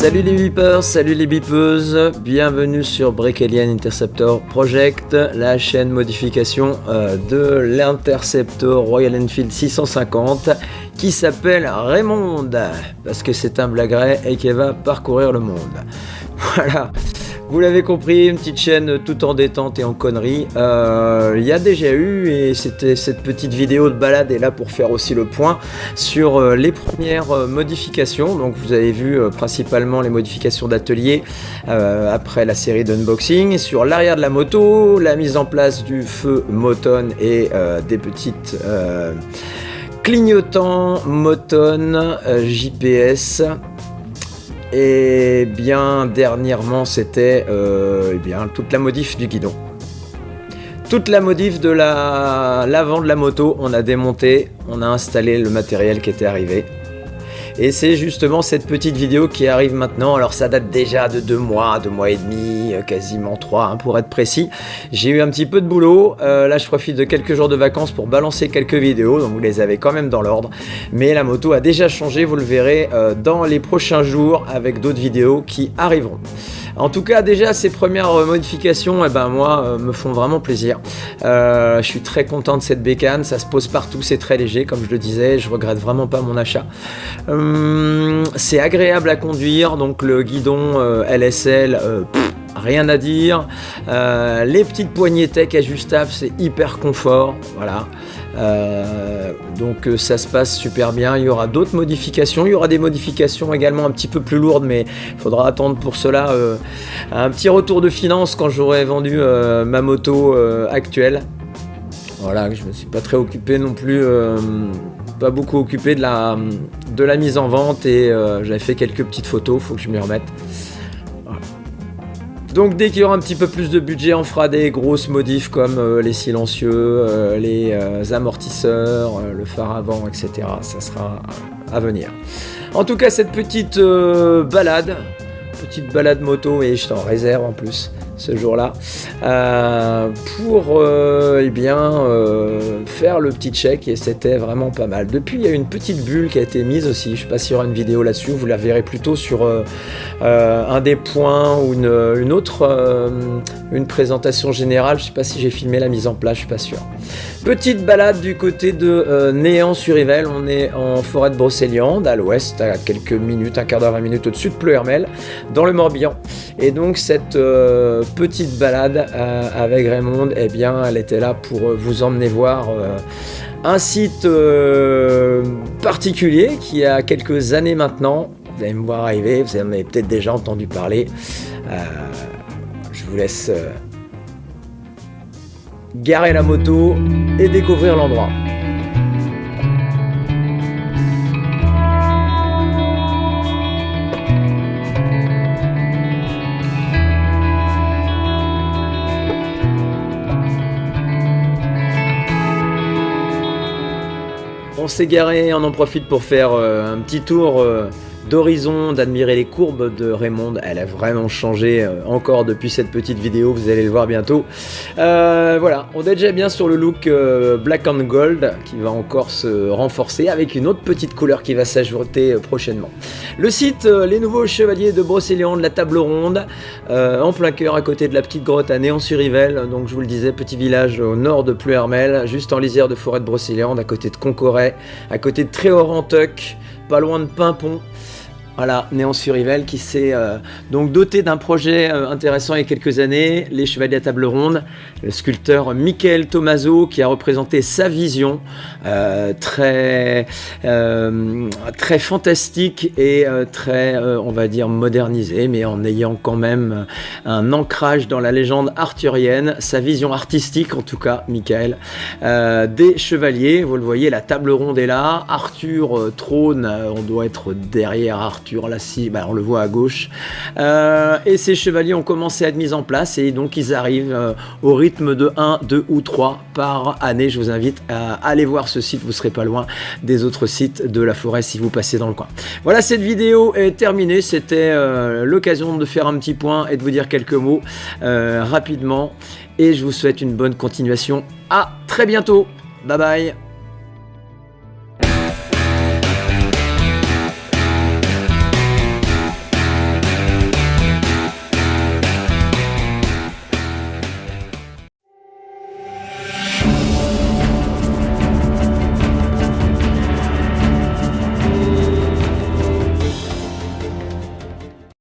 Salut les beepers, salut les beepeuses, bienvenue sur Break Alien Interceptor Project, la chaîne modification de l'Interceptor Royal Enfield 650 qui s'appelle Raymond, parce que c'est un blagret et qui va parcourir le monde. Voilà. Vous l'avez compris, une petite chaîne tout en détente et en conneries. Il y a déjà eu, et c'était cette petite vidéo de balade est là pour faire aussi le point sur les premières modifications. Donc vous avez vu principalement les modifications d'atelier après la série d'unboxing. Sur l'arrière de la moto, la mise en place du feu Moton et des petites clignotants Moton JPS. Et bien dernièrement c'était toute la modif du guidon. Toute la modif de l'avant de la moto, on a démonté, on a installé le matériel qui était arrivé. Et c'est justement cette petite vidéo qui arrive maintenant. Alors ça date déjà de 2 mois et demi, quasiment 3 pour être précis. J'ai eu un petit peu de boulot, là je profite de quelques jours de vacances pour balancer quelques vidéos, donc vous les avez quand même dans l'ordre. Mais la moto a déjà changé, vous le verrez dans les prochains jours avec d'autres vidéos qui arriveront. En tout cas, déjà, ces premières modifications, moi, me font vraiment plaisir. Je suis très content de cette bécane, ça se pose partout, c'est très léger, comme je le disais, je regrette vraiment pas mon achat. C'est agréable à conduire, donc le guidon LSL, rien à dire. Les petites poignées tech ajustables, c'est hyper confort, voilà. Donc ça se passe super bien. Il y aura d'autres modifications, il y aura des modifications également un petit peu plus lourdes, mais il faudra attendre pour cela un petit retour de finance quand j'aurai vendu ma moto actuelle. Voilà, je me suis pas très occupé non plus, pas beaucoup occupé de la mise en vente, et j'avais fait quelques petites photos, faut que je m'y remette. Donc dès qu'il y aura un petit peu plus de budget, on fera des grosses modifs comme les silencieux, les amortisseurs, le phare avant, etc. Ça sera à venir. En tout cas, cette petite balade moto, et je t'en réserve en plus ce jour-là, pour faire le petit check, et c'était vraiment pas mal. Depuis, il y a une petite bulle qui a été mise aussi, je sais pas s'il y aura une vidéo là-dessus, vous la verrez plutôt sur un des points ou une présentation générale, je sais pas si j'ai filmé la mise en place, je suis pas sûr. Petite balade du côté de Néant-sur-Yvel, on est en forêt de Brocéliande, à l'ouest, à quelques minutes, un quart d'heure, 20 minutes au-dessus de Pleuhermel, dans le Morbihan. Et donc cette petite balade avec Raymond, elle était là pour vous emmener voir un site particulier qui a quelques années maintenant. Vous allez me voir arriver, vous en avez peut-être déjà entendu parler. Je vous laisse garer la moto et découvrir l'endroit. On s'est garé, on en profite pour faire un petit tour d'horizon, d'admirer les courbes de Raymond. Elle a vraiment changé encore depuis cette petite vidéo, vous allez le voir bientôt. Voilà, on est déjà bien sur le look Black and Gold qui va encore se renforcer avec une autre petite couleur qui va s'ajouter prochainement. Le site, les nouveaux chevaliers de Brocéliande, la table ronde, en plein cœur à côté de la petite grotte à Néant-sur-Yvel. Donc je vous le disais, petit village au nord de Pleuhermel, juste en lisière de forêt de Brocéliande, à côté de Concoret, à côté de Tréorantuc, pas loin de Pimpon. Voilà, Néant-sur-Yvel qui s'est donc doté d'un projet intéressant il y a quelques années, les Chevaliers à table ronde, le sculpteur Michael Tomaso qui a représenté sa vision très fantastique et très, on va dire, modernisée, mais en ayant quand même un ancrage dans la légende arthurienne, sa vision artistique en tout cas, Michael, des chevaliers. Vous le voyez, la table ronde est là, Arthur trône, on doit être derrière Arthur. Là, on le voit à gauche, et ces chevaliers ont commencé à être mis en place, et donc ils arrivent au rythme de 1, 2 ou 3 par année. Je vous invite à aller voir ce site, vous serez pas loin des autres sites de la forêt si vous passez dans le coin. Voilà, cette vidéo est terminée, c'était l'occasion de faire un petit point et de vous dire quelques mots rapidement, et je vous souhaite une bonne continuation. À très bientôt, bye bye.